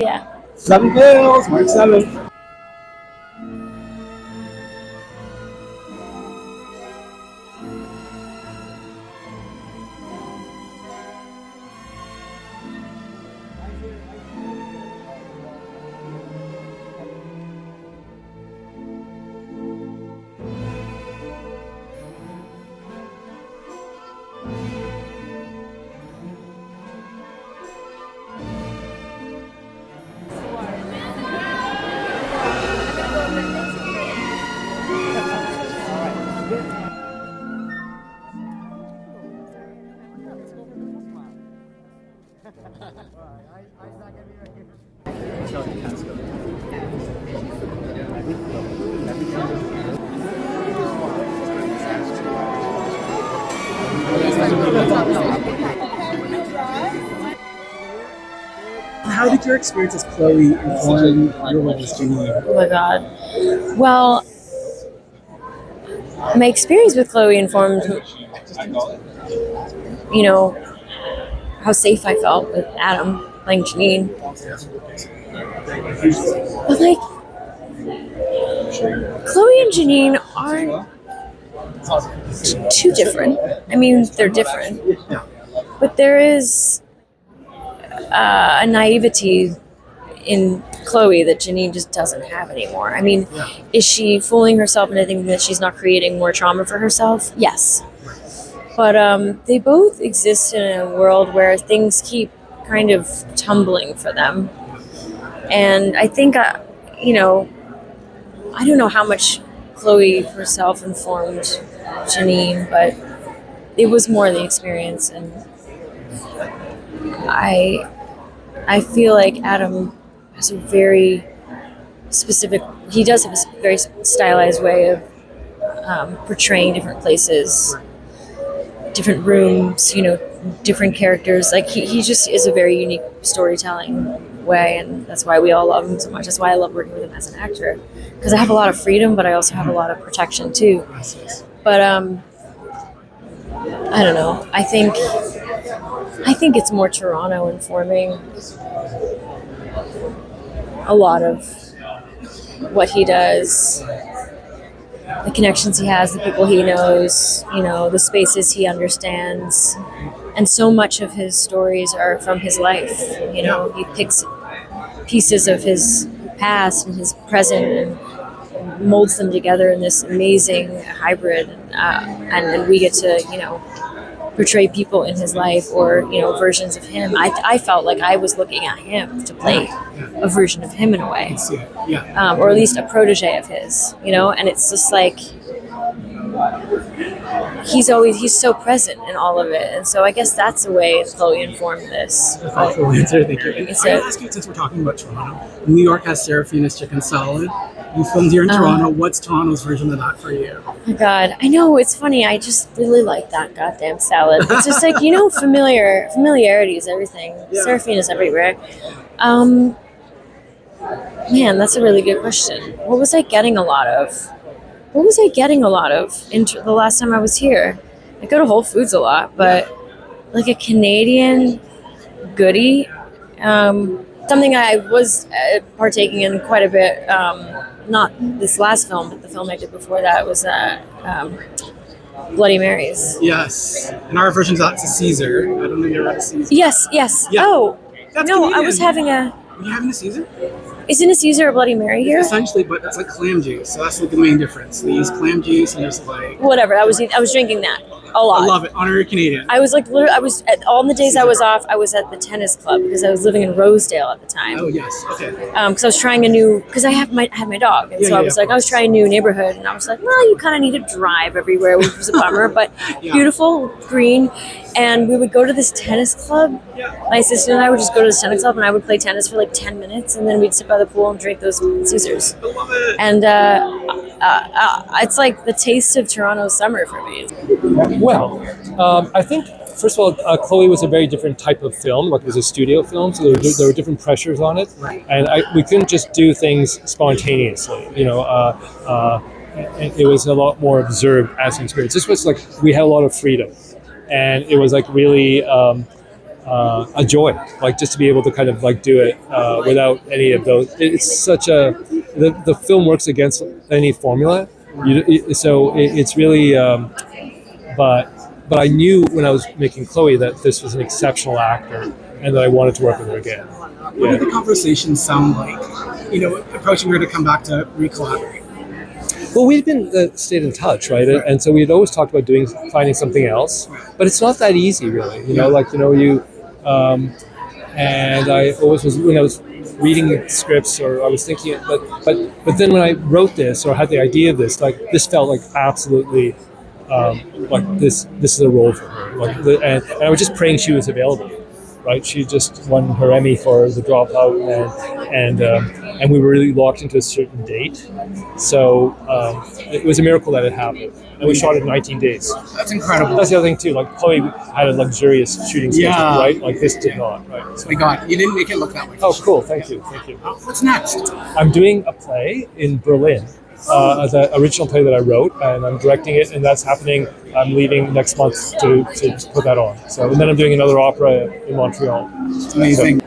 Yeah. 7 pills, March 7th. How did your experience as Chloe inform your role as Janine? Oh my god. Well, my experience with Chloe informed, how safe I felt with Adam playing Janine. But like, Chloe and Janine aren't too different. I mean, they're different. But there is a naivety in Chloe that Janine just doesn't have anymore. I mean, is she fooling herself into thinking that she's not creating more trauma for herself? Yes. But they both exist in a world where things keep kind of tumbling for them. And I think, I don't know how much Chloe herself informed Janine, but it was more the experience. And I feel like Adam has a very specific, he does have a very stylized way of portraying different places, different rooms, different characters. Like he just is a very unique storytelling way, and that's why we all love him so much. That's why I love working with him as an actor, because I have a lot of freedom, but I also have a lot of protection too. But I don't know. I think it's more Toronto informing a lot of what he does, the connections he has, the people he knows, the spaces he understands. And so much of his stories are from his life. He picks pieces of his past and his present and molds them together in this amazing hybrid. And we get to, portray people in his life or, versions of him. I felt like I was looking at him to play a version of him in a way. Or at least a protege of his, and it's just like, he's so present in all of it. And so I guess that's the way Chloe informed this. A thoughtful answer, thank you. I gotta ask you, since we're talking about Toronto, New York has Seyfried's chicken salad. You filmed here in Toronto. What's Toronto's version of that for you? Oh my God, I know, it's funny. I just really like that goddamn salad. It's just like, familiarity is everything. Seyfried is everywhere. Man, that's a really good question. What was I getting a lot of the last time I was here? I go to Whole Foods a lot, but like a Canadian goodie, something I was partaking in quite a bit, not this last film, but the film I did before that was Bloody Marys. Yes. In our version, that's a Caesar. I don't know if you're at a Caesar. Yes. Yeah. Oh, that's no, Canadian. I was having a... Were you having a Caesar? Isn't a Caesar a Bloody Mary here? Essentially, but it's like clam juice. So that's like the main difference. They use clam juice and there's like... Whatever, I was drinking that a lot. I love it. Honorary Canadian. I was like, all the days I was off, I was at the tennis club because I was living in Rosedale at the time. Oh, yes. Okay. Because I was trying because I had my dog. And so I was like, I was trying a new neighborhood. And I was like, well, you kind of need to drive everywhere, which was a bummer, but beautiful, green. And we would go to this tennis club. My sister and I would just go to this tennis club and I would play tennis for like 10 minutes. And then we'd sit by the pool and drink those Caesars. I love it. And it's like the taste of Toronto summer for me. Well, I think, first of all, Chloe was a very different type of film. Like, it was a studio film, so there were different pressures on it. And we couldn't just do things spontaneously, and it was a lot more observed as an experience. This was like, we had a lot of freedom. And it was like really a joy, like just to be able to kind of like do it without any of those. It's such a the film works against any formula, it's really. But I knew when I was making Chloe that this was an exceptional actor and that I wanted to work with her again. What did the conversations sound like? You know, approaching her to come back to re-collaborate. Well, we'd been stayed in touch, right? And so we'd always talked about finding something else, but it's not that easy, really. And I always was when I was reading scripts, or I was thinking, but then when I wrote this or had the idea of this, like this felt like absolutely like this is a role for her, and I was just praying she was available. Right, she just won her Emmy for The Dropout, and we were really locked into a certain date. So it was a miracle that it happened, and we shot it in 19 days. That's incredible. That's the other thing too. Like Chloe had a luxurious shooting schedule, right? Like this did not. Right. So. My God, you didn't make it look that way. Oh, cool! Thank you. What's next? I'm doing a play in Berlin. The original play that I wrote, and I'm directing it, and that's happening. I'm leaving next month to put that on. So, and then I'm doing another opera in Montreal. Amazing.